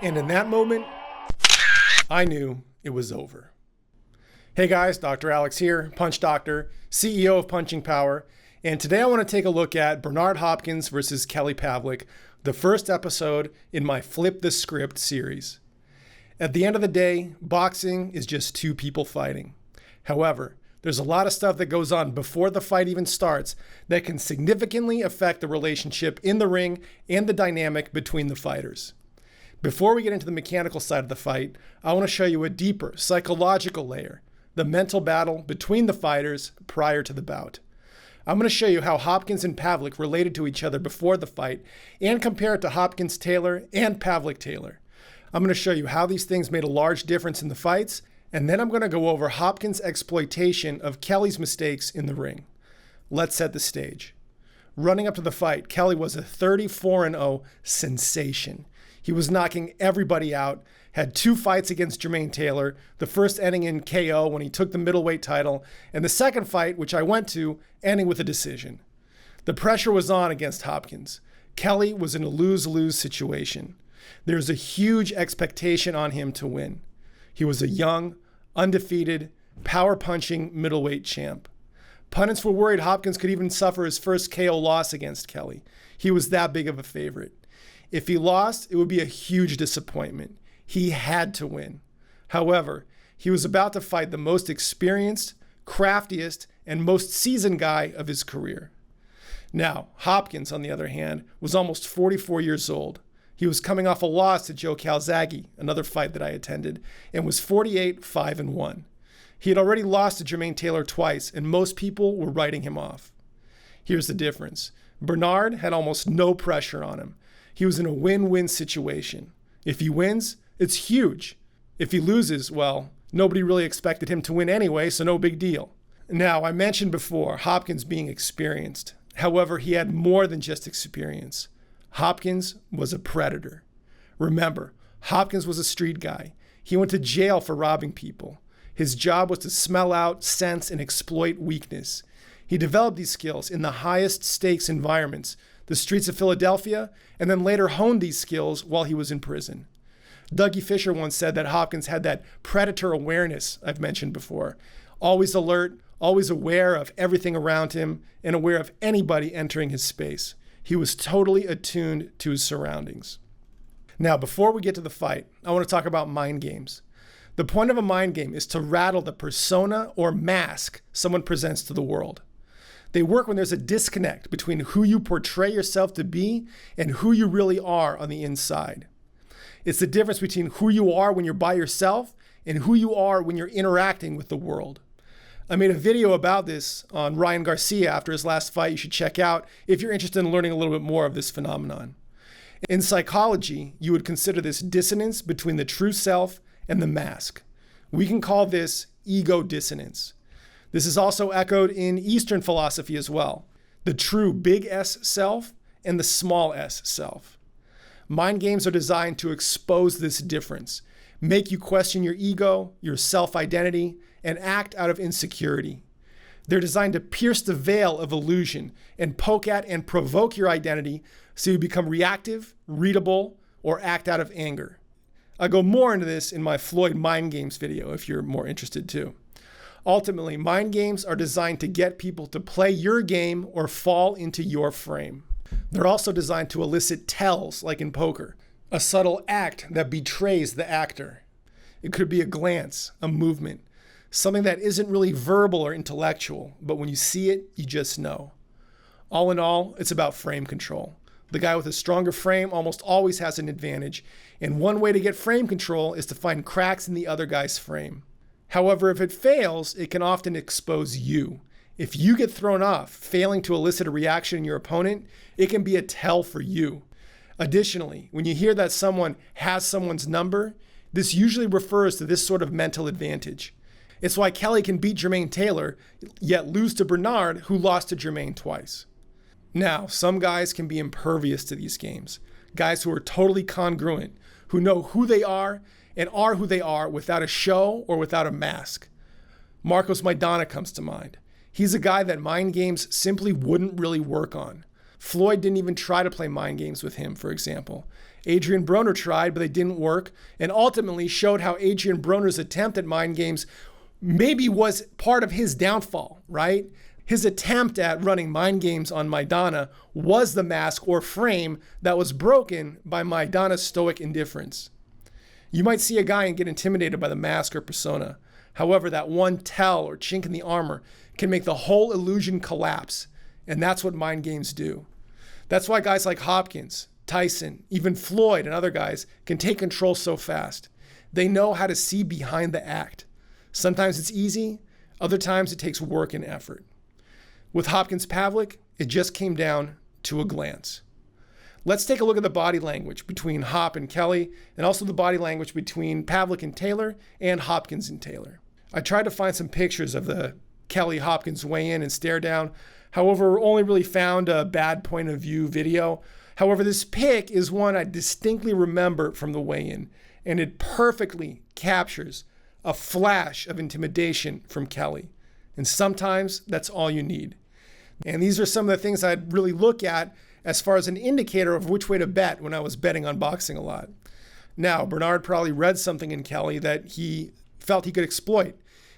And in that moment, I knew it was over. Hey guys, Dr. Alex here, Punch Doctor, CEO of Punching Power. And today I want to take a look at Bernard Hopkins versus Kelly Pavlik, the first episode in my Flip the Script series. At the end of the day, boxing is just two people fighting. However, there's a lot of stuff that goes on before the fight even starts that can significantly affect the relationship in the ring and the dynamic between the fighters. Before we get into the mechanical side of the fight, I want to show you a deeper psychological layer, the mental battle between the fighters prior to the bout. I'm going to show you how Hopkins and Pavlik related to each other before the fight and compare it to Hopkins-Taylor and Pavlik-Taylor. I'm going to show you how these things made a large difference in the fights, and then I'm going to go over Hopkins' exploitation of Kelly's mistakes in the ring. Let's set the stage. Running up to the fight, Kelly was a 34-0 sensation. He was knocking everybody out, had 2 fights against Jermaine Taylor, the first ending in KO when he took the middleweight title, and the second fight, which I went to, ending with a decision. The pressure was on against Hopkins. Kelly was in a lose-lose situation. There's a huge expectation on him to win. He was a young, undefeated, power-punching middleweight champ. Pundits were worried Hopkins could even suffer his first KO loss against Kelly. He was that big of a favorite. If he lost, it would be a huge disappointment. He had to win. However, he was about to fight the most experienced, craftiest, and most seasoned guy of his career. Now, Hopkins, on the other hand, was almost 44 years old. He was coming off a loss to Joe Calzaghe, another fight that I attended, and was 48-5-1. He had already lost to Jermaine Taylor twice, and most people were writing him off. Here's the difference. Bernard had almost no pressure on him. He was in a win-win situation. If he wins, it's huge. If he loses, well, nobody really expected him to win anyway, so no big deal. Now, I mentioned before Hopkins being experienced. However, he had more than just experience. Hopkins was a predator. Remember, Hopkins was a street guy. He went to jail for robbing people. His job was to smell out, sense, and exploit weakness. He developed these skills in the highest stakes environments, the streets of Philadelphia, and then later honed these skills while he was in prison. Dougie Fisher once said that Hopkins had that predator awareness I've mentioned before. Always alert, always aware of everything around him, and aware of anybody entering his space. He was totally attuned to his surroundings. Now, before we get to the fight, I want to talk about mind games. The point of a mind game is to rattle the persona or mask someone presents to the world. They work when there's a disconnect between who you portray yourself to be and who you really are on the inside. It's the difference between who you are when you're by yourself and who you are when you're interacting with the world. I made a video about this on Ryan Garcia after his last fight you should check out if you're interested in learning a little bit more of this phenomenon. In psychology, you would consider this dissonance between the true self and the mask. We can call this ego dissonance. This is also echoed in Eastern philosophy as well. The true big S self and the small s self. Mind games are designed to expose this difference, make you question your ego, your self-identity, and act out of insecurity. They're designed to pierce the veil of illusion and poke at and provoke your identity so you become reactive, readable, or act out of anger. I go more into this in my Floyd mind games video if you're more interested too. Ultimately, mind games are designed to get people to play your game or fall into your frame. They're also designed to elicit tells, like in poker, a subtle act that betrays the actor. It could be a glance, a movement, something that isn't really verbal or intellectual, but when you see it, you just know. All in all, it's about frame control. The guy with a stronger frame almost always has an advantage, and one way to get frame control is to find cracks in the other guy's frame. However, if it fails, it can often expose you. If you get thrown off, failing to elicit a reaction in your opponent, it can be a tell for you. Additionally, when you hear that someone has someone's number, this usually refers to this sort of mental advantage. It's why Kelly can beat Jermaine Taylor, yet lose to Bernard, who lost to Jermaine twice. Now, some guys can be impervious to these games. Guys who are totally congruent, who know who they are and are who they are without a show or without a mask. Marcos Maidana comes to mind. He's a guy that mind games simply wouldn't really work on. Floyd didn't even try to play mind games with him, for example. Adrian Broner tried, but they didn't work, and ultimately showed how Adrian Broner's attempt at mind games maybe was part of his downfall, right? His attempt at running mind games on Maidana was the mask or frame that was broken by Maidana's stoic indifference. You might see a guy and get intimidated by the mask or persona. However, that one tell or chink in the armor can make the whole illusion collapse, and that's what mind games do. That's why guys like Hopkins, Tyson, even Floyd and other guys can take control so fast. They know how to see behind the act. Sometimes it's easy, other times it takes work and effort. With Hopkins Pavlik, it just came down to a glance. Let's take a look at the body language between Hop and Kelly, and also the body language between Pavlik and Taylor, and Hopkins and Taylor. I tried to find some pictures of the Kelly-Hopkins weigh-in and stare-down. However, only really found a bad point of view video. However, this pic is one I distinctly remember from the weigh-in, and it perfectly captures a flash of intimidation from Kelly. And sometimes that's all you need. And these are some of the things I'd really look at as far as an indicator of which way to bet when I was betting on boxing a lot. Now, Bernard probably read something in Kelly that he felt he could exploit.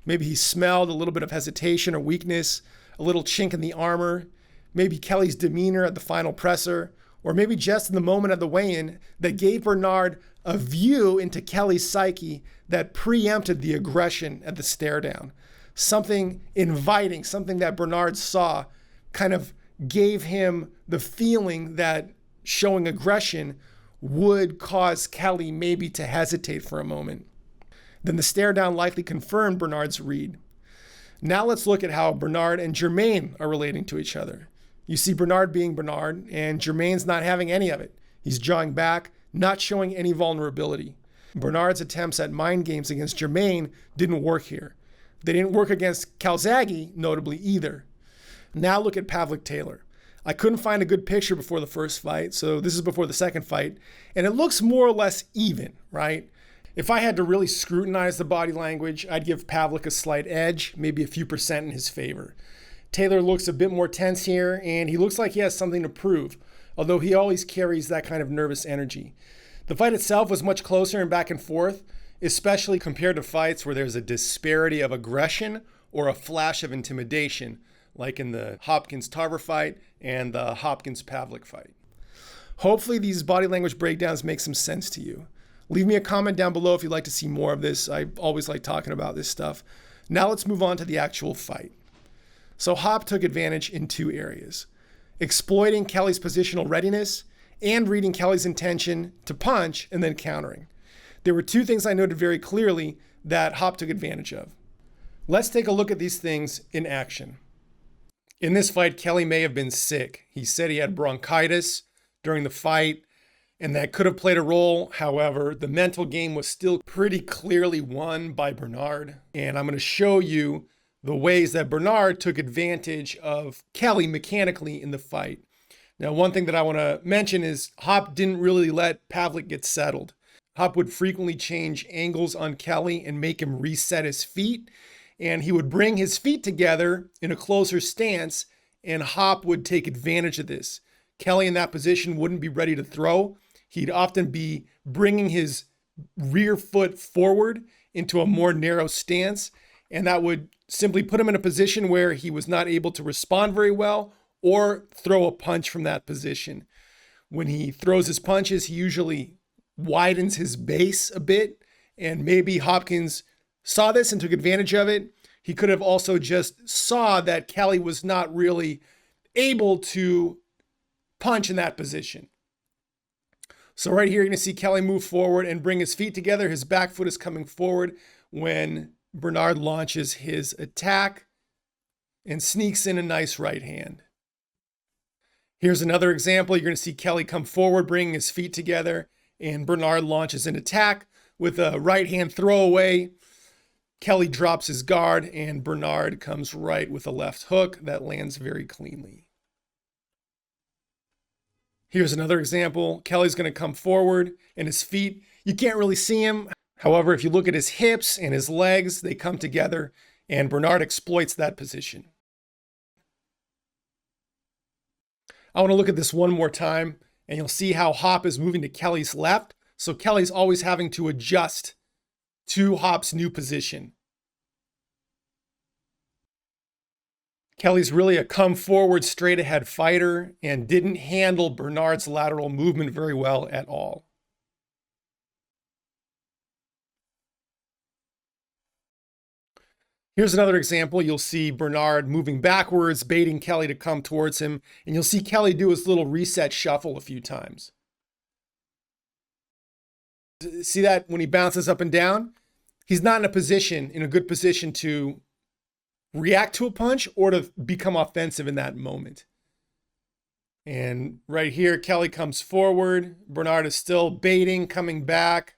Maybe he smelled a little bit of hesitation or weakness, a little chink in the armor, maybe Kelly's demeanor at the final presser, or maybe just in the moment of the weigh-in that gave Bernard a view into Kelly's psyche that preempted the aggression at the stare down. Something inviting, something that Bernard saw kind of gave him the feeling that showing aggression would cause Kelly maybe to hesitate for a moment. Then the stare down likely confirmed Bernard's read. Now let's look at how Bernard and Jermaine are relating to each other. You see Bernard being Bernard, and Jermaine's not having any of it. He's drawing back, not showing any vulnerability. Bernard's attempts at mind games against Jermaine didn't work here. They didn't work against Calzaghe, notably, either. Now look at Pavlik Taylor. I couldn't find a good picture before the first fight, so this is before the second fight, and it looks more or less even, right? If I had to really scrutinize the body language, I'd give Pavlik a slight edge, maybe a few percent in his favor. Taylor looks a bit more tense here, and he looks like he has something to prove, although he always carries that kind of nervous energy. The fight itself was much closer and back and forth, especially compared to fights where there's a disparity of aggression or a flash of intimidation, like in the Hopkins-Tarver fight and the Hopkins-Pavlik fight. Hopefully these body language breakdowns make some sense to you. Leave me a comment down below if you'd like to see more of this. I always like talking about this stuff. Now let's move on to the actual fight. So Hop took advantage in two areas: exploiting Kelly's positional readiness and reading Kelly's intention to punch and then countering. There were two things I noted very clearly that Hop took advantage of. Let's take a look at these things in action. In this fight, Kelly may have been sick. He said he had bronchitis during the fight, and that could have played a role. However, the mental game was still pretty clearly won by Bernard. And I'm going to show you the ways that Bernard took advantage of Kelly mechanically in the fight. Now, one thing that I want to mention is Hop didn't really let Pavlik get settled. Hop would frequently change angles on Kelly and make him reset his feet. And he would bring his feet together in a closer stance, and Hop would take advantage of this. Kelly in that position wouldn't be ready to throw. He'd often be bringing his rear foot forward into a more narrow stance, and that would simply put him in a position where he was not able to respond very well or throw a punch from that position. When he throws his punches, he usually widens his base a bit, and maybe Hopkins saw this and took advantage of it. He could have also just saw that Kelly was not really able to punch in that position. So right here, you're going to see Kelly move forward and bring his feet together. His back foot is coming forward when Bernard launches his attack and sneaks in a nice right hand. Here's another example. You're going to see Kelly come forward, bringing his feet together, and Bernard launches an attack with a right hand throwaway. Kelly drops his guard, and Bernard comes right with a left hook that lands very cleanly. Here's another example. Kelly's going to come forward, and his feet, you can't really see him. However, if you look at his hips and his legs, they come together, and Bernard exploits that position. I want to look at this one more time And you'll see how Hop is moving to Kelly's left. So Kelly's always having to adjust to Hop's new position. Kelly's really a come forward, straight ahead fighter and didn't handle Bernard's lateral movement very well at all. Here's another example. You'll see Bernard moving backwards, baiting Kelly to come towards him, and you'll see Kelly do his little reset shuffle a few times. See that when he bounces up and down? He's not in a good position to react to a punch or to become offensive in that moment. And right here, Kelly comes forward. Bernard is still baiting, coming back.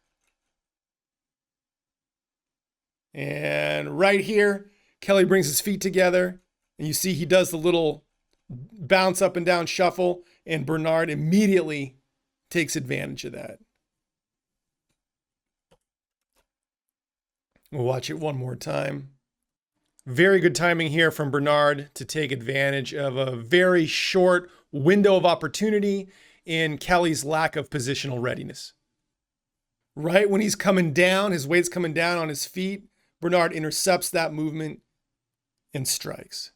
And right here, Kelly brings his feet together. And you see he does the little bounce up and down shuffle. And Bernard immediately takes advantage of that. We'll watch it one more time. Very good timing here from Bernard to take advantage of a very short window of opportunity in Kelly's lack of positional readiness. Right when he's coming down, his weight's coming down on his feet, Bernard intercepts that movement and strikes.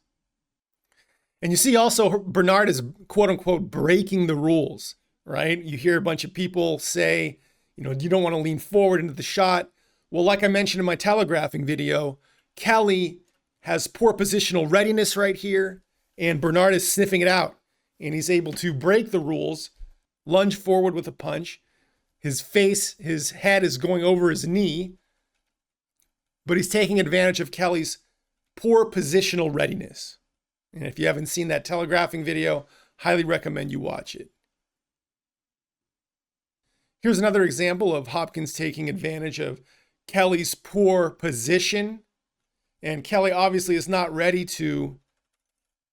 And you see also Bernard is quote unquote breaking the rules, right? You hear a bunch of people say, you don't want to lean forward into the shot. Well, like I mentioned in my telegraphing video, Kelly has poor positional readiness right here, and Bernard is sniffing it out. And he's able to break the rules, lunge forward with a punch. His head is going over his knee, but he's taking advantage of Kelly's poor positional readiness. And if you haven't seen that telegraphing video, highly recommend you watch it. Here's another example of Hopkins taking advantage of Kelly's poor position. And Kelly obviously is not ready to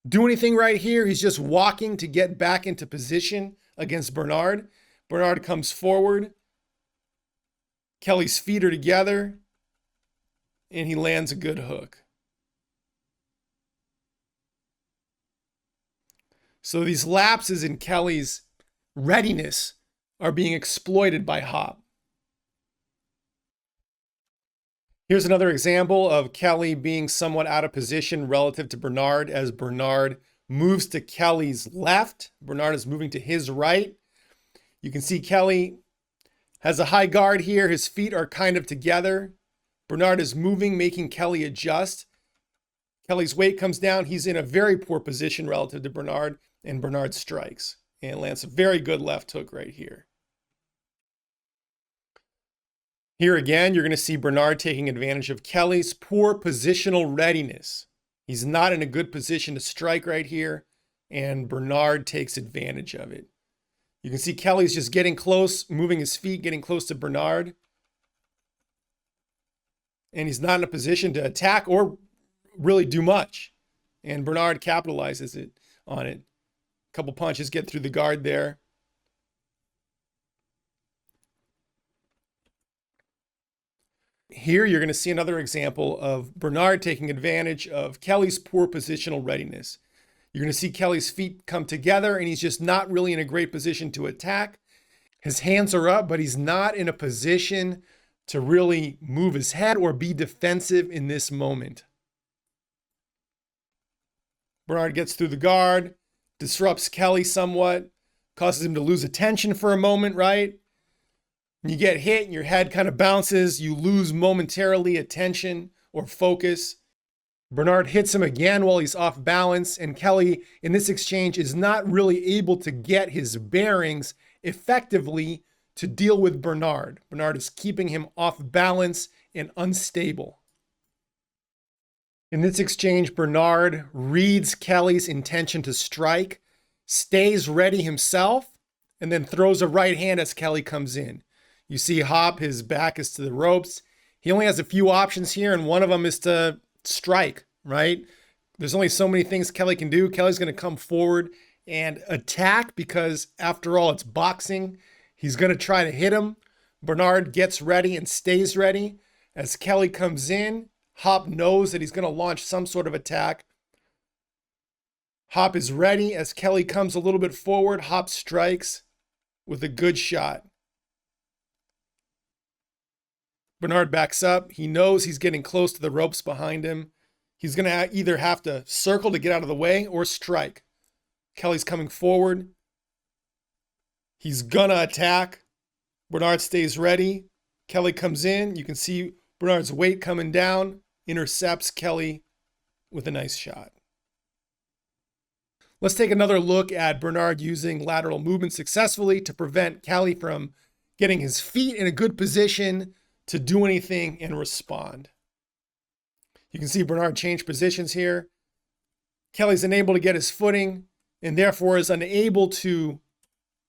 do anything right here. He's just walking to get back into position against Bernard. Bernard comes forward. Kelly's feet are together. And he lands a good hook. So these lapses in Kelly's readiness are being exploited by Hop. Here's another example of Kelly being somewhat out of position relative to Bernard as Bernard moves to Kelly's left. Bernard is moving to his right. You can see Kelly has a high guard here. His feet are kind of together. Bernard is moving, making Kelly adjust. Kelly's weight comes down. He's in a very poor position relative to Bernard, and Bernard strikes and lands a very good left hook right here. Here again, you're going to see Bernard taking advantage of Kelly's poor positional readiness. He's not in a good position to strike right here, and Bernard takes advantage of it. You can see Kelly's just getting close, moving his feet, getting close to Bernard. And he's not in a position to attack or really do much. And Bernard capitalizes on it. A couple punches get through the guard there. Here, you're going to see another example of Bernard taking advantage of Kelly's poor positional readiness. You're going to see Kelly's feet come together, and he's just not really in a great position to attack. His hands are up, but he's not in a position to really move his head or be defensive in this moment. Bernard gets through the guard, disrupts Kelly somewhat, causes him to lose attention for a moment, right? You get hit and your head kind of bounces. You lose momentarily attention or focus. Bernard hits him again while he's off balance. And Kelly, in this exchange, is not really able to get his bearings effectively to deal with Bernard. Bernard is keeping him off balance and unstable. In this exchange, Bernard reads Kelly's intention to strike, stays ready himself, and then throws a right hand as Kelly comes in. You see Hop, his back is to the ropes. He only has a few options here, and one of them is to strike, right? There's only so many things Kelly can do. Kelly's going to come forward and attack because, after all, it's boxing. He's going to try to hit him. Bernard gets ready and stays ready. As Kelly comes in, Hop knows that he's going to launch some sort of attack. Hop is ready. As Kelly comes a little bit forward, Hop strikes. with a good shot. Bernard backs up. He knows he's getting close to the ropes behind him. He's going to either have to circle to get out of the way or strike. Kelly's coming forward. He's going to attack. Bernard stays ready. Kelly comes in. You can see Bernard's weight coming down, intercepts Kelly with a nice shot. Let's take another look at Bernard using lateral movement successfully to prevent Kelly from getting his feet in a good position to do anything and respond. You can see Bernard change positions here. Kelly's unable to get his footing and therefore is unable to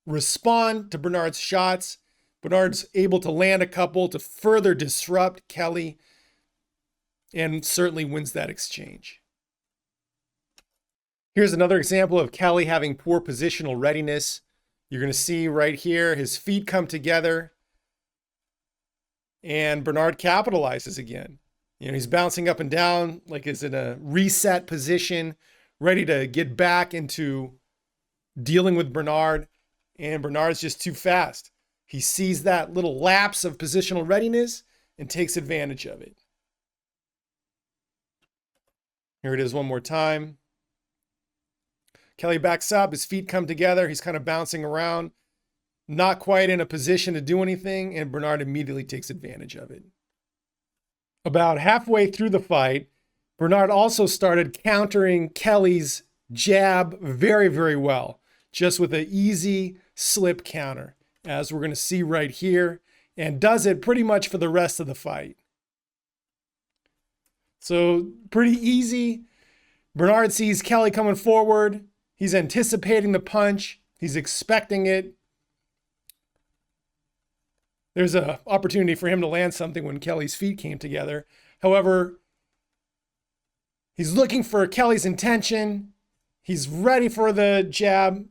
respond to Bernard's shots. Bernard's able to land a couple to further disrupt Kelly and certainly wins that exchange. Here's another example of Kelly having poor positional readiness. You're going to see right here his feet come together and Bernard capitalizes again. He's bouncing up and down like he's in a reset position, ready to get back into dealing with Bernard, and Bernard's just too fast. He sees that little lapse of positional readiness and takes advantage of it. Here it is one more time. Kelly backs up, his feet come together, he's kind of bouncing around, not quite in a position to do anything, and Bernard immediately takes advantage of it. About halfway through the fight, Bernard also started countering Kelly's jab very, very well, just with an easy slip counter, as we're going to see right here, and does it pretty much for the rest of the fight. So pretty easy. Bernard sees Kelly coming forward. He's anticipating the punch. He's expecting it. There's an opportunity for him to land something when Kelly's feet came together. However, he's looking for Kelly's intention. He's ready for the jab.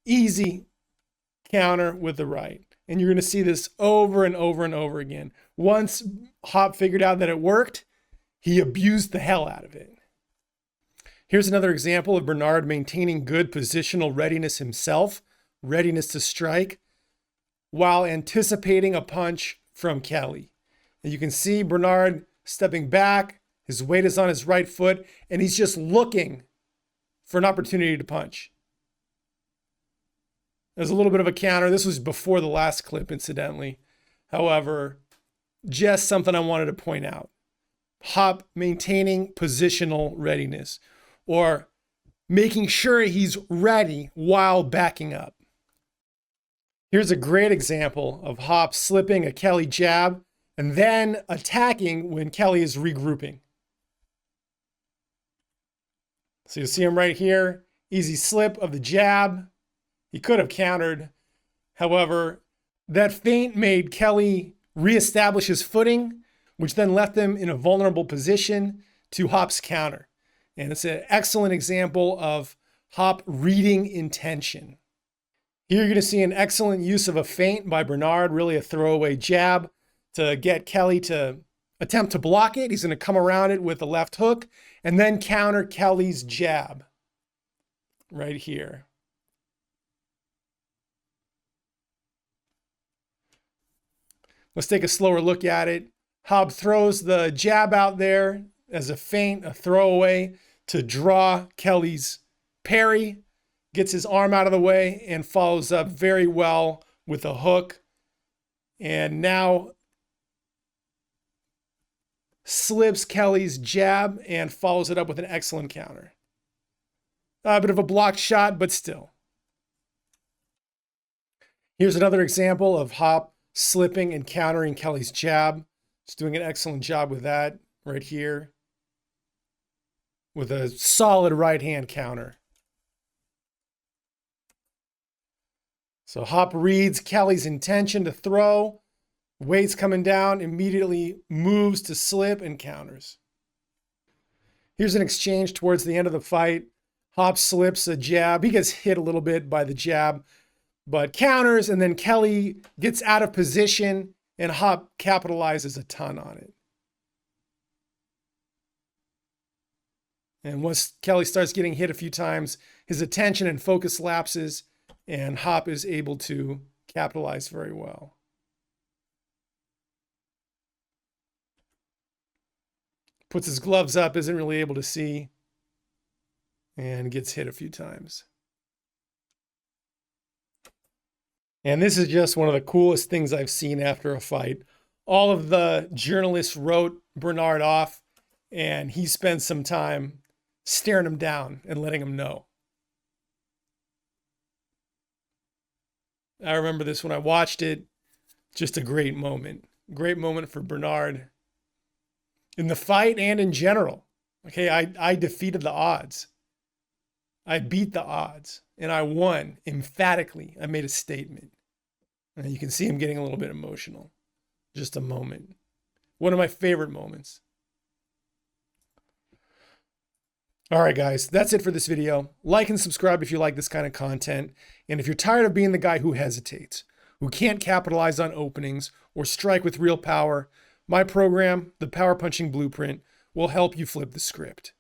Easy counter with the right. And you're going to see this over and over and over again. Once Hop figured out that it worked, he abused the hell out of it. Here's another example of Bernard maintaining good positional readiness himself, readiness to strike, while anticipating a punch from Kelly. And you can see Bernard stepping back, his weight is on his right foot, and he's just looking for an opportunity to punch. There's a little bit of a counter. This was before the last clip, incidentally. However, just something I wanted to point out. Hop maintaining positional readiness, or making sure he's ready while backing up. Here's a great example of Hop slipping a Kelly jab and then attacking when Kelly is regrouping. So you'll see him right here. Easy slip of the jab. He could have countered. However, that feint made Kelly reestablish his footing, which then left him in a vulnerable position to Hop's counter. And it's an excellent example of Hop reading intention. Here you're going to see an excellent use of a feint by Bernard, really a throwaway jab to get Kelly to attempt to block it. He's going to come around it with a left hook and then counter Kelly's jab right here. Let's take a slower look at it. Hop throws the jab out there as a feint, a throwaway to draw Kelly's parry. Gets his arm out of the way and follows up very well with a hook. And now slips Kelly's jab and follows it up with an excellent counter. A bit of a blocked shot, but still. Here's another example of Hop slipping and countering Kelly's jab. Just doing an excellent job with that right here. With a solid right hand counter. So Hop reads Kelly's intention to throw, weight's coming down, immediately moves to slip and counters. Here's an exchange towards the end of the fight. Hop slips a jab. He gets hit a little bit by the jab, but counters, and then Kelly gets out of position and Hop capitalizes a ton on it. And once Kelly starts getting hit a few times, his attention and focus lapses, and Hop is able to capitalize very well. Puts his gloves up, isn't really able to see, and gets hit a few times. And this is just one of the coolest things I've seen after a fight. All of the journalists wrote Bernard off, and he spent some time staring him down and letting him know. I remember this when I watched it. Just a great moment. Great moment for Bernard in the fight and in general. Okay, I defeated the odds. I beat the odds and I won emphatically. I made a statement. And you can see him getting a little bit emotional. Just a moment. One of my favorite moments. All right, guys, that's it for this video. Like and subscribe if you like this kind of content. And if you're tired of being the guy who hesitates, who can't capitalize on openings or strike with real power, my program, the Power Punching Blueprint, will help you flip the script.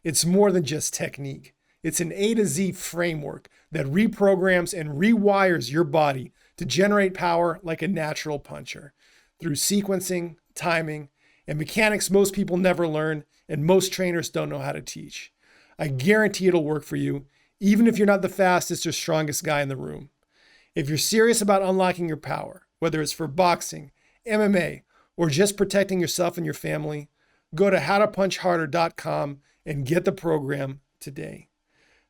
It's more than just technique. It's an A to Z framework that reprograms and rewires your body to generate power like a natural puncher through sequencing, timing, and mechanics most people never learn and most trainers don't know how to teach. I guarantee it'll work for you, even if you're not the fastest or strongest guy in the room. If you're serious about unlocking your power, whether it's for boxing, MMA, or just protecting yourself and your family, go to howtopunchharder.com and get the program today.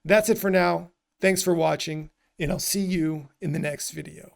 That's it for now. Thanks for watching, and I'll see you in the next video.